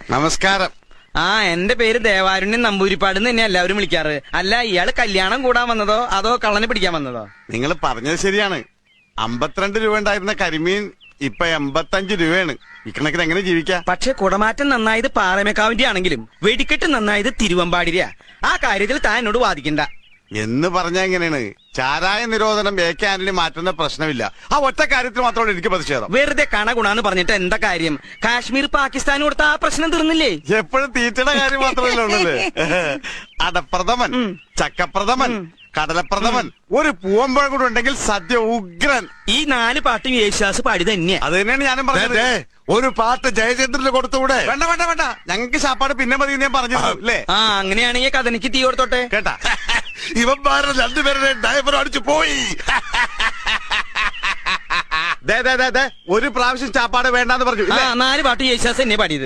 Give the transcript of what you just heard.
നമസ്കാരം. എന്റെ പേര് ദേവാരുണ്യൻ നമ്പൂരിപ്പാട് തന്നെ എല്ലാവരും വിളിക്കാറ്. അല്ല, ഇയാള് കല്യാണം കൂടാൻ വന്നതോ അതോ കള്ളനെ പിടിക്കാൻ വന്നതോ? നിങ്ങൾ പറഞ്ഞത് ശരിയാണ്. 52 രൂപ ഉണ്ടായിരുന്ന കരിമീൻ ഇപ്പൊ 85 രൂപയാണ്. ഇക്കണക്കിന് എങ്ങനെ ജീവിക്കാം? പക്ഷെ കുടമാറ്റം നന്നായത് പാറമേക്കാവിന്റെ ആണെങ്കിലും വെടിക്കെട്ട് നന്നായത് തിരുവമ്പാടിരിയാ. ആ കാര്യത്തിൽ താൻ എന്നോട് വാദിക്കണ്ട. എന്ന് പറഞ്ഞാ എങ്ങനെയാണ്? ചാരായ നിരോധനം AK ആന്റണി മാറ്റുന്ന പ്രശ്നമില്ല. ആ ഒറ്റ കാര്യത്തിൽ മാത്രമാണ് എനിക്ക് പ്രതിഷേധം. വെറുതെ കണഗുണാന്ന് പറഞ്ഞിട്ട് എന്താ കാര്യം? കാശ്മീർ പാകിസ്ഥാൻ കൊടുത്ത ആ പ്രശ്നം തീർന്നില്ലേ? എപ്പോഴും തീറ്റയുടെ കാര്യം മാത്രമല്ല ഉള്ളല്ലേ. അടപ്രഥമൻ, ചക്കപ്രഥമൻ, കടലപ്രഥമൻ, ഒരു പൂവമ്പഴം കൂടെ ഉണ്ടെങ്കിൽ സദ്യ ഉഗ്രൻ. ഈ 4 പാട്ടും യേശുദാസ് പാടി തന്നെയാ. അത് തന്നെയാണ് ഞാനും പറഞ്ഞത്. ഒരു പാട്ട് ജയചന്ദ്രന് കൊടുത്തുകൂടെ? വേണ്ട വേണ്ട വേണ്ട, ഞങ്ങൾക്ക് ശാപ്പാട് പിന്നെ മതി ഞാൻ പറഞ്ഞത് അല്ലേ? അങ്ങനെയാണെങ്കിൽ കഥനിക്ക് തീ കൊടുത്തോട്ടെ കേട്ടാ. ഇവന്മാരുടെ രണ്ടുപേരുടെ ഡ്രൈവർ അടിച്ചു പോയി. ഒരു പ്രാവശ്യം ചാപ്പാട് വേണ്ടാന്ന് പറഞ്ഞു. 4 പാട്ടും യേശുദാസ് തന്നെ പാടിയത്.